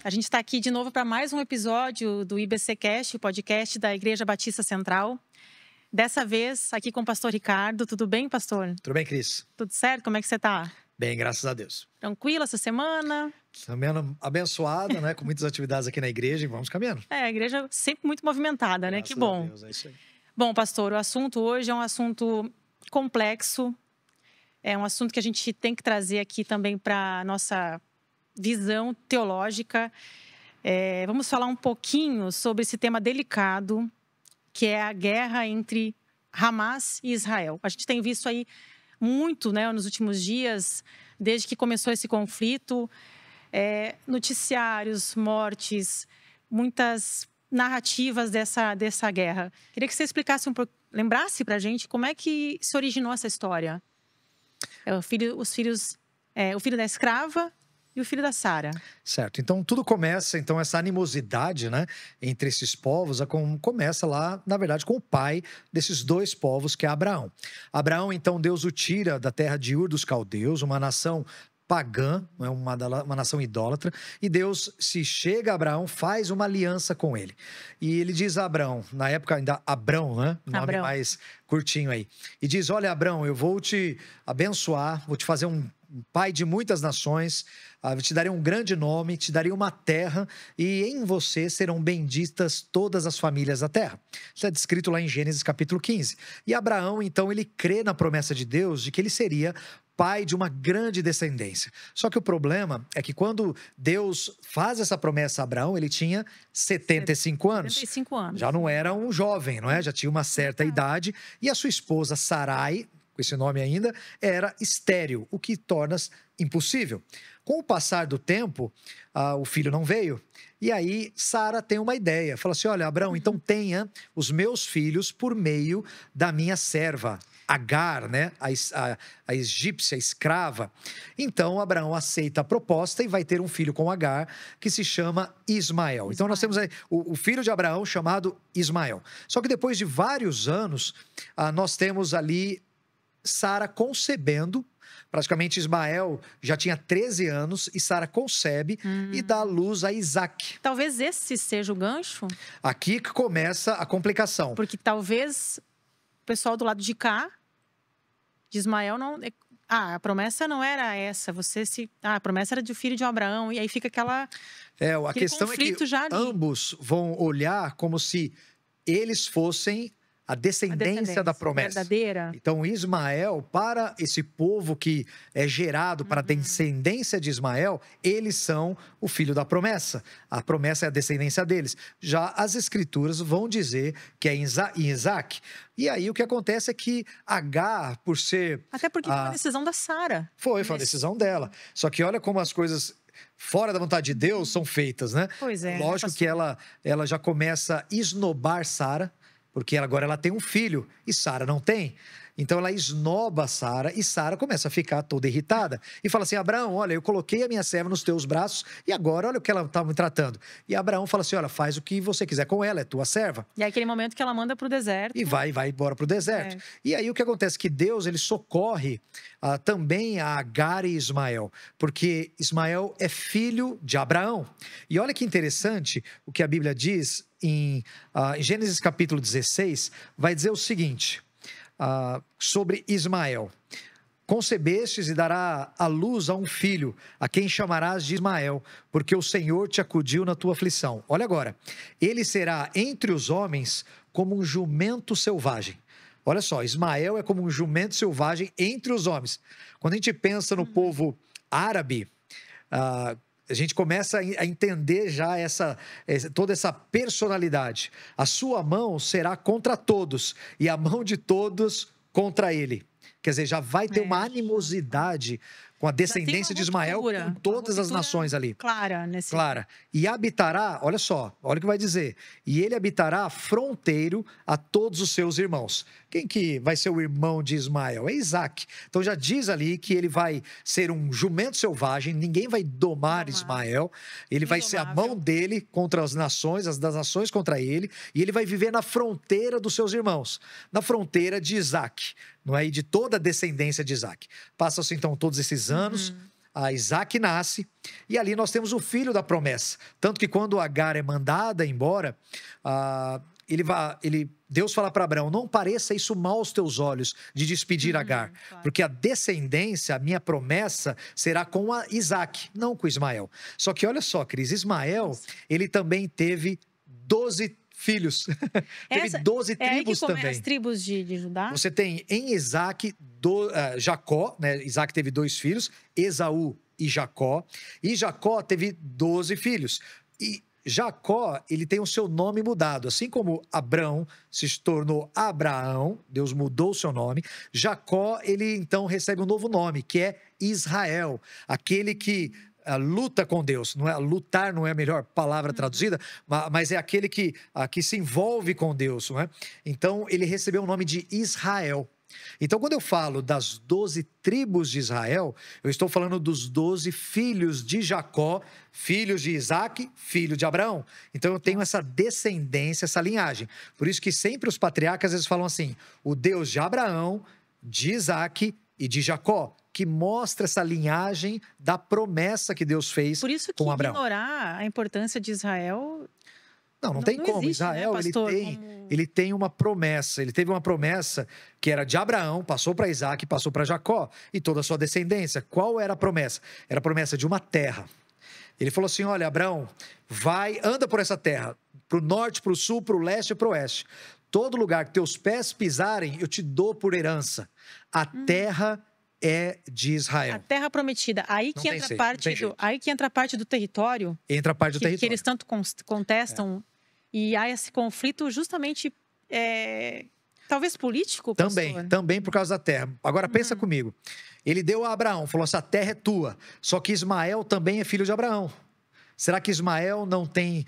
A gente está aqui de novo para mais um episódio do IBCcast, o podcast da Igreja Batista Central. Dessa vez, aqui com o pastor Ricardo. Tudo bem, pastor? Tudo bem, Cris? Tudo certo? Como é que você está? Bem, graças a Deus. Tranquilo essa semana? Semana abençoada, né? Com muitas atividades aqui na igreja e vamos caminhando. A igreja sempre muito movimentada, né? Que bom. Graças a Deus, é isso aí. Bom, pastor, o assunto hoje é um assunto complexo. É um assunto que a gente tem que trazer aqui também para a nossa visão teológica. Vamos falar um pouquinho sobre esse tema delicado, que é a guerra entre Hamas e Israel. A gente tem visto aí muito, né, nos últimos dias, desde que começou esse conflito, noticiários, mortes, muitas narrativas dessa guerra. Queria que você explicasse lembrasse para a gente como é que se originou essa história. O filho da escrava e o filho da Sara. Certo. Então, tudo começa, essa animosidade, né, entre esses povos, começa lá, na verdade, com o pai desses dois povos, que é Abraão. Abraão, então, Deus o tira da terra de Ur dos Caldeus, uma nação pagã, uma nação idólatra, e Deus se chega a Abraão, faz uma aliança com ele. E ele diz a Abraão, na época ainda Abrão, né? Nome Abrão. Mais curtinho aí. E diz, olha, Abraão, eu vou te abençoar, vou te fazer um pai de muitas nações, te darei um grande nome, te darei uma terra, e em você serão benditas todas as famílias da terra. Isso é descrito lá em Gênesis capítulo 15. E Abraão, então, ele crê na promessa de Deus de que ele seria pai de uma grande descendência. Só que o problema é que quando Deus faz essa promessa a Abraão, ele tinha 75 anos. 75 anos. Já não era um jovem, não é? Já tinha uma certa idade. E a sua esposa, Sarai, com esse nome ainda, era estéril, o que torna impossível. Com o passar do tempo, o filho não veio. E aí, Sara tem uma ideia. Fala assim, olha, Abraão, então tenha os meus filhos por meio da minha serva, Agar, né? A egípcia, a escrava. Então, Abraão aceita a proposta e vai ter um filho com Agar, que se chama Ismael. Então, nós temos aí o filho de Abraão chamado Ismael. Só que depois de vários anos, nós temos ali Sara concebendo. Praticamente Ismael já tinha 13 anos e Sara concebe e dá à luz a Isaac. Talvez esse seja o gancho. Aqui que começa a complicação. Porque talvez o pessoal do lado de cá, de Ismael, não... a promessa não era essa. A promessa era do filho de Abraão. E aí fica a questão é que ambos vão olhar como se eles fossem a descendência da promessa. Verdadeira. Então, Ismael, para esse povo que é gerado para a descendência de Ismael, eles são o filho da promessa. A promessa é a descendência deles. Já as escrituras vão dizer que é em Isaac. E aí o que acontece é que Agar, por ser... Até porque foi uma decisão da Sara. Foi uma decisão dela. Só que olha como as coisas fora da vontade de Deus são feitas, né? Pois é. Lógico que ela já começa a esnobar Sara, porque agora ela tem um filho e Sara não tem. Então ela esnoba Sara e Sara começa a ficar toda irritada. E fala assim, Abraão, olha, eu coloquei a minha serva nos teus braços e agora olha o que ela está me tratando. E Abraão fala assim, olha, faz o que você quiser com ela, é tua serva. E é aquele momento que ela manda para o deserto. E vai embora para o deserto. E aí o que acontece? Que Deus, ele socorre também a Agar e Ismael. Porque Ismael é filho de Abraão. E olha que interessante o que a Bíblia diz em Gênesis capítulo 16, vai dizer o seguinte... sobre Ismael. Concebestes e dará à luz a um filho, a quem chamarás de Ismael, porque o Senhor te acudiu na tua aflição. Olha agora, ele será entre os homens como um jumento selvagem. Olha só, Ismael é como um jumento selvagem entre os homens. Quando a gente pensa no povo árabe, a gente começa a entender já toda essa personalidade. A sua mão será contra todos e a mão de todos contra ele. Quer dizer, já vai ter uma animosidade com a descendência de Ismael, com todas as nações ali. Clara. E habitará, olha só, olha o que vai dizer. E ele habitará fronteiro a todos os seus irmãos. Quem que vai ser o irmão de Ismael? É Isaac. Então já diz ali que ele vai ser um jumento selvagem, ninguém vai domar Ismael. Ele vai ser a mão dele contra as nações, as das nações contra ele. E ele vai viver na fronteira dos seus irmãos, na fronteira de Isaac, não é? E de toda a descendência de Isaac. Passam-se então todos esses anos. a Isaac nasce, e ali nós temos o filho da promessa. Tanto que quando Agar é mandada embora, Deus fala para Abraão: não pareça isso mal aos teus olhos de despedir Agar, claro. porque a descendência, a minha promessa, será com a Isaac, não com Ismael. Só que olha só, Cris, Ismael, ele também teve 12 filhos. Teve 12 tribos também. As tribos de Judá? Você tem em Isaac Jacó, né? Isaac teve 2 filhos, Esaú e Jacó. E Jacó teve 12 filhos. E Jacó, ele tem o seu nome mudado. Assim como Abrão se tornou Abraão, Deus mudou o seu nome. Jacó, ele então recebe um novo nome, que é Israel. Aquele que luta com Deus. Não é, lutar não é a melhor palavra traduzida, mas é aquele que se envolve com Deus. Não é? Então, ele recebeu o nome de Israel. Então, quando eu falo das 12 tribos de Israel, eu estou falando dos 12 filhos de Jacó, filhos de Isaac, filho de Abraão. Então, eu tenho essa descendência, essa linhagem. Por isso que sempre os patriarcas às vezes falam assim: o Deus de Abraão, de Isaac e de Jacó, que mostra essa linhagem da promessa que Deus fez com Abraão. Por isso que ignorar a importância de Israel... Não tem como. Existe, Israel, né, pastor, ele tem uma promessa. Ele teve uma promessa que era de Abraão, passou para Isaac, passou para Jacó e toda a sua descendência. Qual era a promessa? Era a promessa de uma terra. Ele falou assim: olha, Abraão, anda por essa terra, para o norte, para o sul, para o leste e para o oeste. Todo lugar que teus pés pisarem, eu te dou por herança. A terra é de Israel. A terra prometida. Aí que entra a parte do território. Entra a parte do território. Que eles tanto contestam. E há esse conflito justamente, talvez político, pastor? Também por causa da terra. Agora pensa comigo. Ele deu a Abraão, falou: essa terra é tua. Só que Ismael também é filho de Abraão. Será que Ismael não tem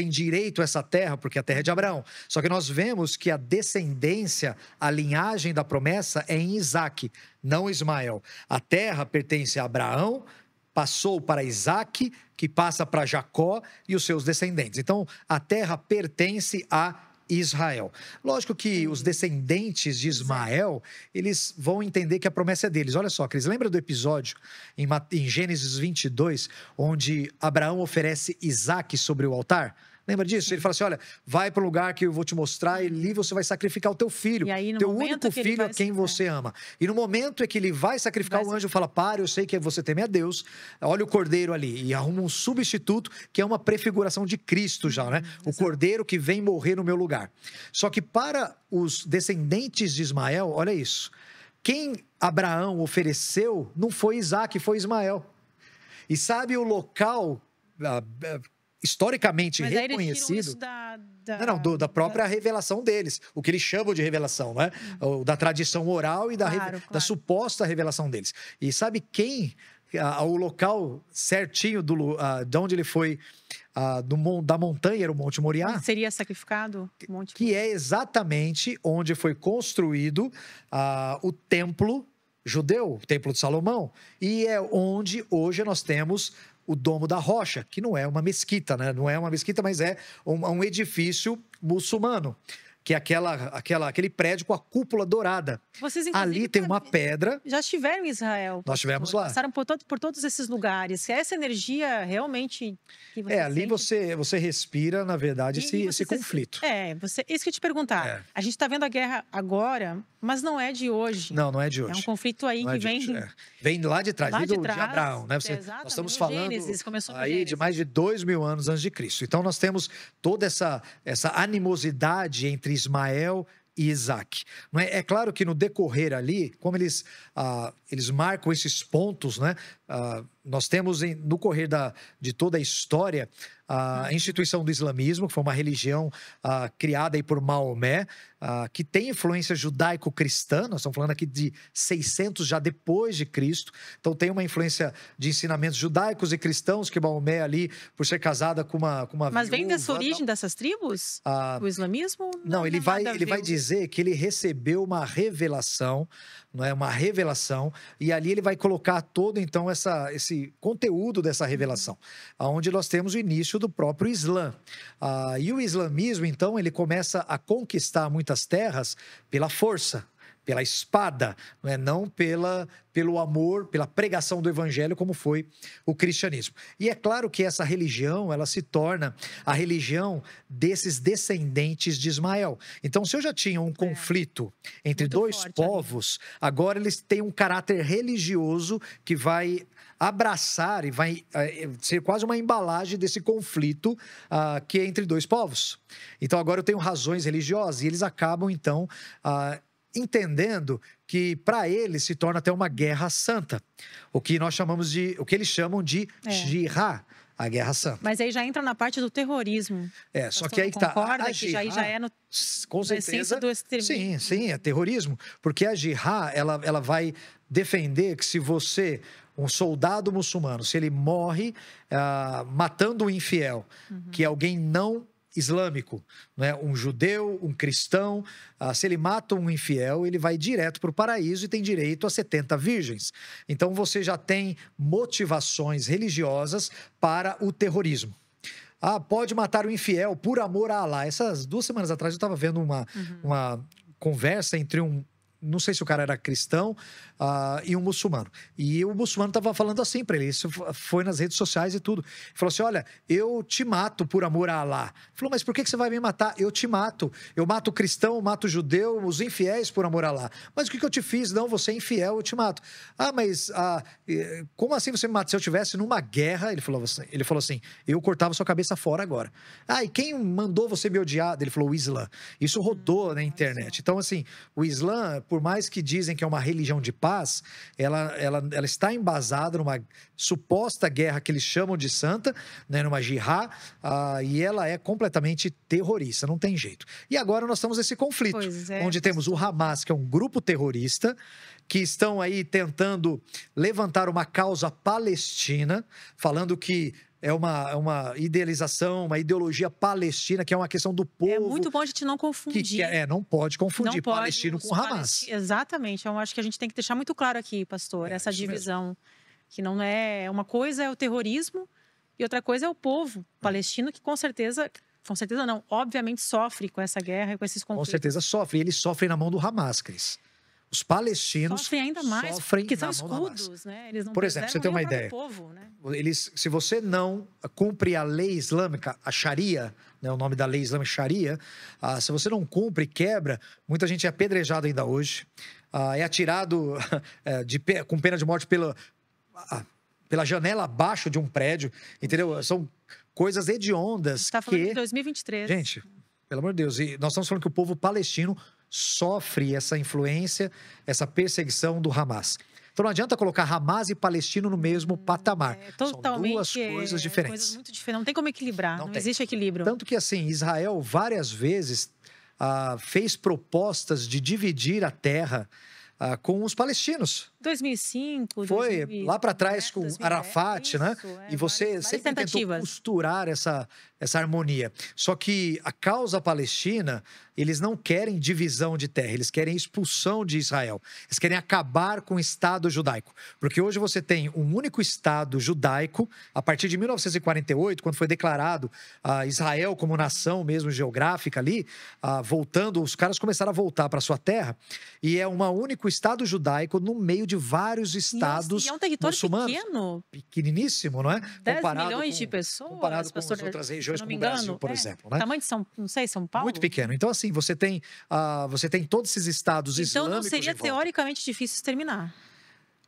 direito a essa terra, porque a terra é de Abraão? Só que nós vemos que a descendência, a linhagem da promessa é em Isaac, não Ismael. A terra pertence a Abraão, passou para Isaac, que passa para Jacó e os seus descendentes. Então, a terra pertence a Israel. Lógico que os descendentes de Ismael, eles vão entender que a promessa é deles. Olha só, Cris, lembra do episódio em Gênesis 22, onde Abraão oferece Isaac sobre o altar? Lembra disso? Ele fala assim: olha, vai para o lugar que eu vou te mostrar e ali você vai sacrificar o teu filho, teu único filho a quem você ama. E no momento em que ele vai sacrificar, o anjo fala: para, eu sei que você teme a Deus, olha o cordeiro ali. E arruma um substituto, que é uma prefiguração de Cristo já, né? O cordeiro que vem morrer no meu lugar. Só que para os descendentes de Ismael, olha isso. Quem Abraão ofereceu não foi Isaac, foi Ismael. E sabe o local... historicamente reconhecido, da própria revelação deles, o que eles chamam de revelação, né? Da tradição oral e da suposta revelação deles. E sabe quem, o local certinho de onde ele foi, da montanha, era o Monte Moriá? Seria sacrificado? Que é exatamente onde foi construído o templo judeu, o templo de Salomão, e é onde hoje nós temos o Domo da Rocha, que não é uma mesquita, né? Não é uma mesquita, mas é um edifício muçulmano, que é aquele prédio com a cúpula dourada. Vocês, ali tem uma pedra. Já estiveram em Israel. Nós estivemos lá. Passaram por todos esses lugares. Essa energia realmente que você ali você respira, na verdade, esse conflito. Isso que eu te perguntar. A gente está vendo a guerra agora, mas não é de hoje. Não é de hoje. É um conflito aí que vem... Vem lá de trás, de Abraão, né? Nós estamos falando aí de mais de 2.000 anos antes de Cristo. Então, nós temos toda essa animosidade entre Ismael e Isaac. É claro que no decorrer ali, como eles marcam esses pontos, né? Nós temos no correr de toda a história a instituição do islamismo, que foi uma religião criada aí por Maomé, que tem influência judaico-cristã. Nós estamos falando aqui de 600 já depois de Cristo. Então tem uma influência de ensinamentos judaicos e cristãos, que Maomé ali, por ser casada com uma Mas vem dessa origem dessas tribos? O islamismo? Não, ele vai dizer que ele recebeu uma revelação, não é uma revelação, e ali ele vai colocar todo então esse conteúdo dessa revelação, onde nós temos o início do próprio Islã. E o islamismo, então, ele começa a conquistar muitas terras pela força, pela espada, não pelo amor, pela pregação do evangelho, como foi o cristianismo. E é claro que essa religião, ela se torna a religião desses descendentes de Ismael. Então, se eu já tinha um conflito entre dois povos, agora eles têm um caráter religioso que vai abraçar e vai ser quase uma embalagem desse conflito que é entre dois povos. Então, agora eu tenho razões religiosas e eles acabam, então, entendendo que para eles se torna até uma guerra santa, o que eles chamam de jihad, a guerra santa. Mas aí já entra na parte do terrorismo. Só que aí que tá. Concorda que aí já é com certeza do extremismo. Sim, é terrorismo, porque a jihad ela vai defender que se você, um soldado muçulmano, se ele morre matando um infiel, que é alguém não islâmico, né? Um judeu, um cristão, se ele mata um infiel, ele vai direto para o paraíso e tem direito a 70 virgens. Então você já tem motivações religiosas para o terrorismo. Pode matar o infiel por amor a Alá. Essas 2 semanas atrás eu estava vendo uma conversa entre não sei se o cara era cristão e um muçulmano. E o muçulmano estava falando assim para ele, isso foi nas redes sociais e tudo. Ele falou assim, olha, eu te mato por amor a Alá. Ele falou, mas por que você vai me matar? Eu te mato. Eu mato o cristão, eu mato o judeu, os infiéis por amor a Alá. Mas o que eu te fiz? Não, você é infiel, eu te mato. Mas como assim você me mata? Se eu estivesse numa guerra, ele falou assim, eu cortava sua cabeça fora agora. E quem mandou você me odiar? Ele falou, o Islã. Isso rodou na internet. Então, assim, o Islã, por mais que dizem que é uma religião de paz, ela está embasada numa suposta guerra que eles chamam de santa, né, numa jihad, e ela é completamente terrorista, não tem jeito. E agora nós estamos nesse conflito, onde temos o Hamas, que é um grupo terrorista, que estão aí tentando levantar uma causa palestina, falando que é uma idealização, uma ideologia palestina, que é uma questão do povo. É muito bom a gente não confundir. Não pode confundir palestino com Hamas. Exatamente. Eu acho que a gente tem que deixar muito claro aqui, pastor, essa divisão. Mesmo. Que não é... Uma coisa é o terrorismo e outra coisa é o povo palestino, que com certeza não, obviamente sofre com essa guerra e com esses conflitos. Com certeza sofre. E eles sofrem na mão do Hamas, Cris. Os palestinos sofrem ainda mais, porque são escudos, né? Eles não Por exemplo, você tem uma ideia. Povo, né? Se você não cumpre a lei islâmica, a Sharia, né, o nome da lei islâmica Sharia, se você não cumpre, quebra, muita gente é apedrejado ainda hoje, é atirado com pena de morte pela janela abaixo de um prédio, entendeu? São coisas hediondas. Você está falando de 2023. Gente, pelo amor de Deus, e nós estamos falando que o povo palestino sofre essa influência, essa perseguição do Hamas. Então não adianta colocar Hamas e palestino no mesmo patamar. São duas coisas diferentes. Coisas muito diferentes. Não tem como equilibrar, não existe equilíbrio. Tanto que, assim, Israel várias vezes fez propostas de dividir a terra com os palestinos. 2005, Foi lá para trás com Arafat, né? E você sempre tentou costurar essa harmonia. Só que a causa palestina, eles não querem divisão de terra, eles querem expulsão de Israel. Eles querem acabar com o Estado judaico. Porque hoje você tem um único Estado judaico, a partir de 1948, quando foi declarado Israel como nação mesmo geográfica ali, os caras começaram a voltar para sua terra, e é um único Estado judaico no meio de vários estados. E é um território muçulmanos. Pequeno. Pequeniníssimo, não é? 10 milhões de pessoas. Comparado com as outras regiões, como o Brasil, por exemplo. Né? Tamanho de São Paulo? Muito pequeno. Então, assim, você tem todos esses estados islâmicos. Então, não seria teoricamente difícil exterminar.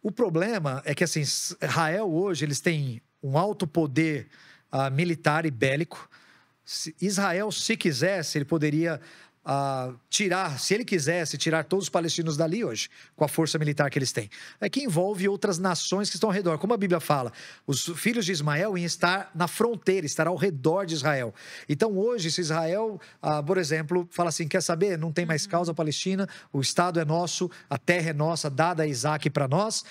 O problema é que, assim, Israel hoje, eles têm um alto poder militar e bélico. Israel, se quisesse, ele poderia se ele quisesse tirar todos os palestinos dali hoje, com a força militar que eles têm. É que envolve outras nações que estão ao redor. Como a Bíblia fala, os filhos de Ismael iam estar na fronteira, estar ao redor de Israel. Então hoje, se Israel, por exemplo, fala assim, quer saber? Não tem mais causa palestina, o Estado é nosso, a terra é nossa, dada a Isaac para nós,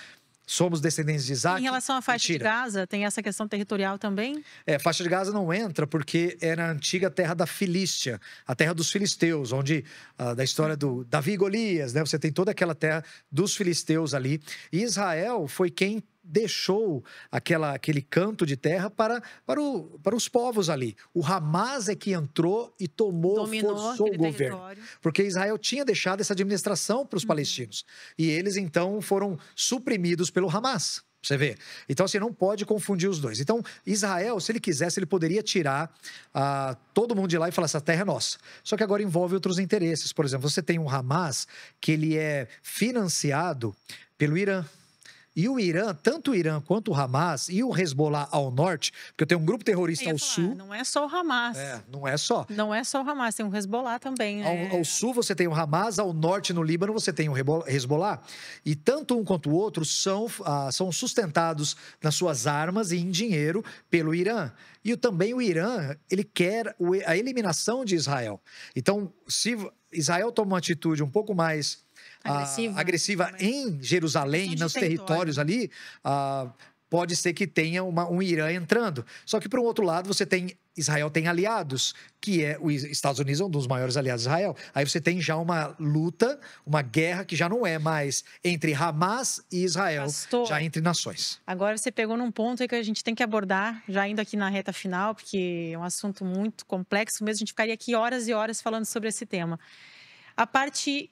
somos descendentes de Isaac. Em relação à faixa de Gaza, tem essa questão territorial também? Faixa de Gaza não entra porque era a antiga terra da Filístia, a terra dos filisteus, onde, da história do Davi e Golias, né? Você tem toda aquela terra dos filisteus ali. E Israel foi quem deixou aquele canto de terra para os povos ali. O Hamas é que entrou e forçou o governo. Território. Porque Israel tinha deixado essa administração para os palestinos. E eles, então, foram suprimidos pelo Hamas. Você vê? Então, assim, não pode confundir os dois. Então, Israel, se ele quisesse, ele poderia tirar todo mundo de lá e falar, essa terra é nossa. Só que agora envolve outros interesses. Por exemplo, você tem um Hamas que ele é financiado pelo Irã. E o Irã, tanto o Irã quanto o Hamas e o Hezbollah ao norte, porque eu tenho um grupo terrorista ao sul. Não é só o Hamas. Não é só. Não é só o Hamas, tem o Hezbollah também. Ao sul você tem o Hamas, ao norte no Líbano você tem o Hezbollah. E tanto um quanto o outro são sustentados nas suas armas e em dinheiro pelo Irã. E também o Irã, ele quer a eliminação de Israel. Então, se Israel toma uma atitude um pouco mais agressiva em Jerusalém, nos territórios ali, pode ser que tenha um Irã entrando. Só que, por um outro lado, Israel tem aliados, que é os Estados Unidos, é um dos maiores aliados de Israel. Aí você tem já uma luta, uma guerra que já não é mais entre Hamas e Israel, já entre nações. Agora você pegou num ponto aí que a gente tem que abordar, já indo aqui na reta final, porque é um assunto muito complexo mesmo, a gente ficaria aqui horas e horas falando sobre esse tema. A parte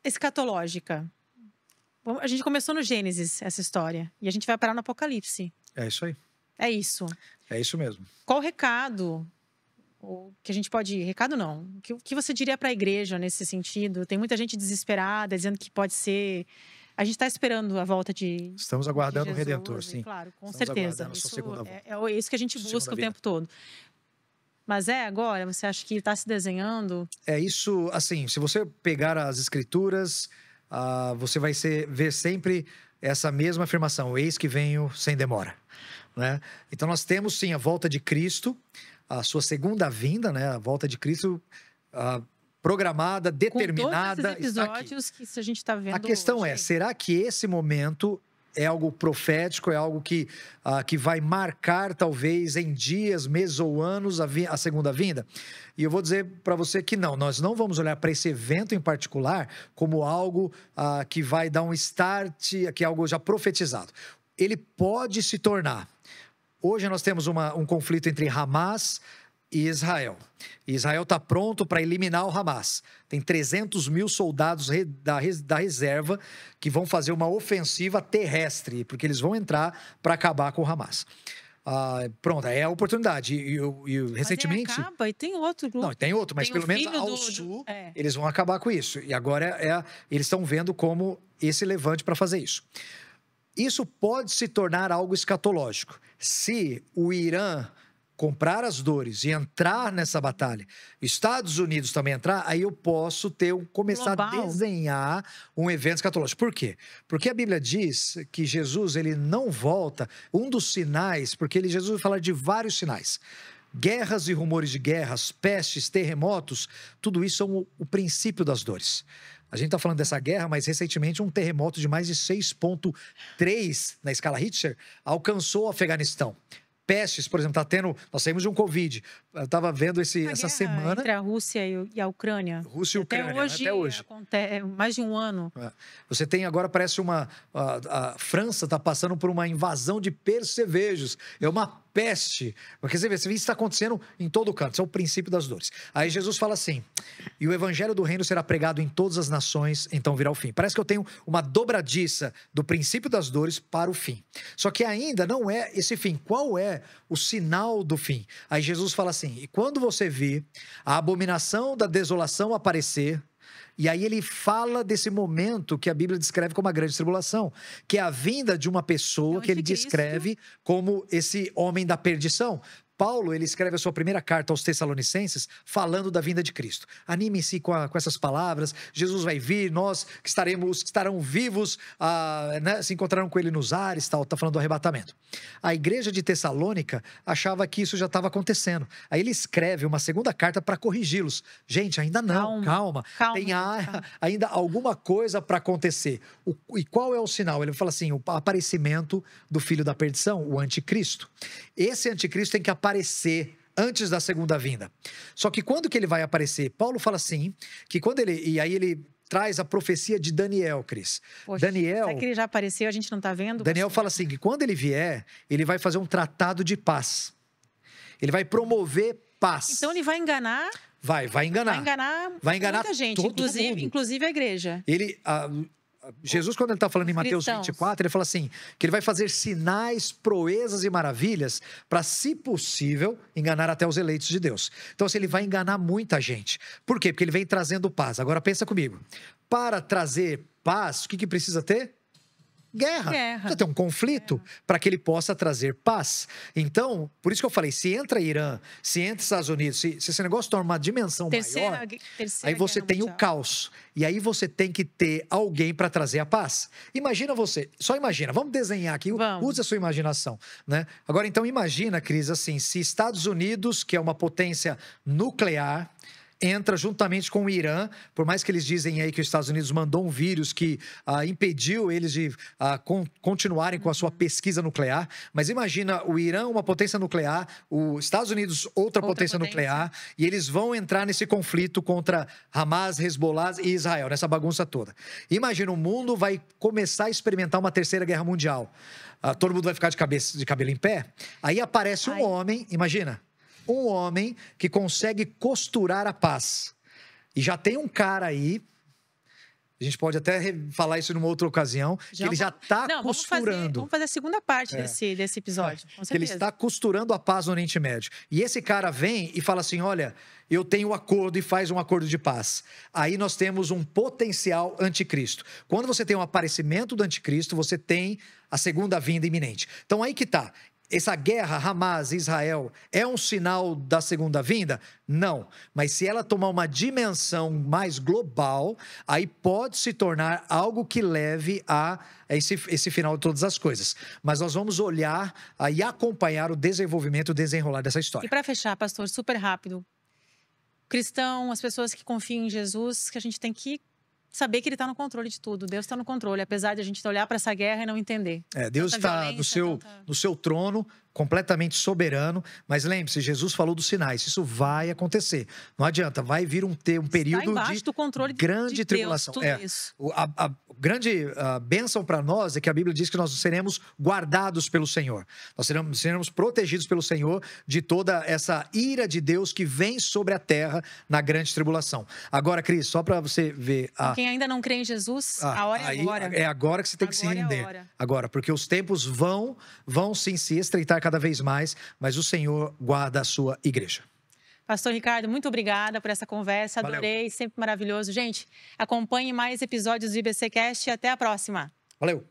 escatológica. A gente começou no Gênesis, essa história, e a gente vai parar no Apocalipse. É isso aí. É isso. É isso mesmo. Qual o recado? Que a gente pode... Recado não. O que você diria para a igreja nesse sentido? Tem muita gente desesperada, dizendo que pode ser... A gente está esperando a volta de Estamos aguardando Jesus, o Redentor, sim. Claro, com Estamos certeza. É isso que a gente busca o tempo todo. Mas agora? Você acha que está se desenhando? É isso, assim, se você pegar as escrituras, você vai ver sempre essa mesma afirmação, eis que venho sem demora. Né? Então nós temos sim a volta de Cristo, a sua segunda vinda, né? A volta de Cristo programada, determinada. Com todos esses episódios que a gente está vendo. A questão hoje. será que esse momento é algo profético, é algo que vai marcar, talvez, em dias, meses ou anos, a segunda vinda? E eu vou dizer para você que não, nós não vamos olhar para esse evento em particular como algo que vai dar um start, que é algo já profetizado. Ele pode se tornar. Hoje nós temos um conflito entre Hamas e Israel. E Israel está pronto para eliminar o Hamas. Tem 300 mil soldados da reserva que vão fazer uma ofensiva terrestre, porque eles vão entrar para acabar com o Hamas. Pronto, é a oportunidade. E recentemente... Mas acaba, e tem outro grupo. Não, tem outro, mas pelo menos ao sul eles vão acabar com isso. E agora eles estão vendo como esse levante para fazer isso. Isso pode se tornar algo escatológico. Se o Irã comprar as dores e entrar nessa batalha, Estados Unidos também entrar, aí eu posso começar global. A desenhar um evento escatológico. Por quê? Porque a Bíblia diz que Jesus ele não volta, um dos sinais, porque Jesus vai falar de vários sinais. Guerras e rumores de guerras, pestes, terremotos, tudo isso são o princípio das dores. A gente está falando dessa guerra, mas recentemente um terremoto de mais de 6,3 na escala Richter alcançou o Afeganistão. Pestes, por exemplo, nós saímos de um Covid. Eu estava vendo essa semana... Entre a Rússia e a Ucrânia. Rússia e Ucrânia, até hoje. Acontece mais de um ano. Você tem agora, parece a França está passando por uma invasão de percevejos. É uma peste. Porque você vê, isso está acontecendo em todo canto. Isso é o princípio das dores. Aí Jesus fala assim, e o evangelho do reino será pregado em todas as nações, então virá o fim. Parece que eu tenho uma dobradiça do princípio das dores para o fim. Só que ainda não é esse fim. Qual é o sinal do fim? Aí Jesus fala assim, e quando você vir a abominação da desolação aparecer, e aí ele fala desse momento que a Bíblia descreve como a grande tribulação, que é a vinda de uma pessoa que ele descreve como esse homem da perdição. Paulo, ele escreve a sua primeira carta aos Tessalonicenses falando da vinda de Cristo. Anime-se com essas palavras, Jesus vai vir, nós que estarão vivos, se encontrarão com ele nos ares, está falando do arrebatamento. A igreja de Tessalônica achava que isso já estava acontecendo. Aí ele escreve uma segunda carta para corrigi-los. Gente, ainda não, calma. Tem ainda alguma coisa para acontecer. E qual é o sinal? Ele fala assim, o aparecimento do filho da perdição, o anticristo. Esse anticristo tem que aparecer antes da segunda vinda. Só que quando que ele vai aparecer? Paulo fala assim, que quando ele traz a profecia de Daniel, Cris. Poxa, Daniel, será que ele já apareceu, a gente não está vendo? Daniel fala assim, que quando ele vier, ele vai fazer um tratado de paz. Ele vai promover paz. Então ele vai enganar... Vai enganar. Vai enganar muita gente, todo mundo. inclusive a igreja. Jesus, quando ele está falando em Mateus cristãos. 24, ele fala assim, que ele vai fazer sinais, proezas e maravilhas para, se possível, enganar até os eleitos de Deus. Então, assim, ele vai enganar muita gente. Por quê? Porque ele vem trazendo paz. Agora, pensa comigo. Para trazer paz, o que precisa ter? Guerra. Precisa ter um conflito para que ele possa trazer paz. Então, por isso que eu falei, se entra Irã, se entra Estados Unidos, se esse negócio torna uma dimensão maior, aí você tem o caos. E aí você tem que ter alguém para trazer a paz. Imagina você, só imagina, vamos desenhar aqui, use a sua imaginação, né? Agora, então, imagina, Cris, assim, se Estados Unidos, que é uma potência nuclear, entra juntamente com o Irã, por mais que eles dizem aí que os Estados Unidos mandou um vírus que impediu eles de continuarem com a sua pesquisa nuclear, mas imagina o Irã, uma potência nuclear, os Estados Unidos, outra potência nuclear, e eles vão entrar nesse conflito contra Hamas, Hezbollah e Israel, nessa bagunça toda. Imagina, o mundo vai começar a experimentar uma terceira guerra mundial. Todo mundo vai ficar de cabelo em pé, aí aparece um homem, imagina, um homem que consegue costurar a paz. E já tem um cara aí, a gente pode até falar isso numa outra ocasião, que ele já está costurando. Vamos fazer a segunda parte desse episódio, com certeza. Ele está costurando a paz no Oriente Médio. E esse cara vem e fala assim, olha, eu tenho um acordo e faz um acordo de paz. Aí nós temos um potencial anticristo. Quando você tem um aparecimento do anticristo, você tem a segunda vinda iminente. Então aí que está. Essa guerra Hamas e Israel é um sinal da segunda vinda? Não. Mas se ela tomar uma dimensão mais global, aí pode se tornar algo que leve a esse final de todas as coisas. Mas nós vamos olhar e acompanhar o desenvolvimento, o desenrolar dessa história. E para fechar, pastor, super rápido. Cristão, as pessoas que confiam em Jesus, que a gente tem que saber que ele está no controle de tudo. Deus está no controle, apesar de a gente olhar para essa guerra e não entender. Deus está no seu trono, completamente soberano, mas lembre-se, Jesus falou dos sinais, isso vai acontecer. Não adianta, vai vir um período de do controle grande tribulação. Isso. A grande bênção para nós é que a Bíblia diz que nós seremos guardados pelo Senhor. Nós seremos protegidos pelo Senhor de toda essa ira de Deus que vem sobre a terra na grande tribulação. Agora, Cris, só para você ver... Quem ainda não crê em Jesus, a hora é agora. É agora que você tem que se render. Agora, porque os tempos vão sim se estreitar cada vez mais, mas o Senhor guarda a sua igreja. Pastor Ricardo, muito obrigada por essa conversa, adorei, Valeu. sempre maravilhoso. Gente, acompanhe mais episódios do IBCcast e até a próxima. Valeu!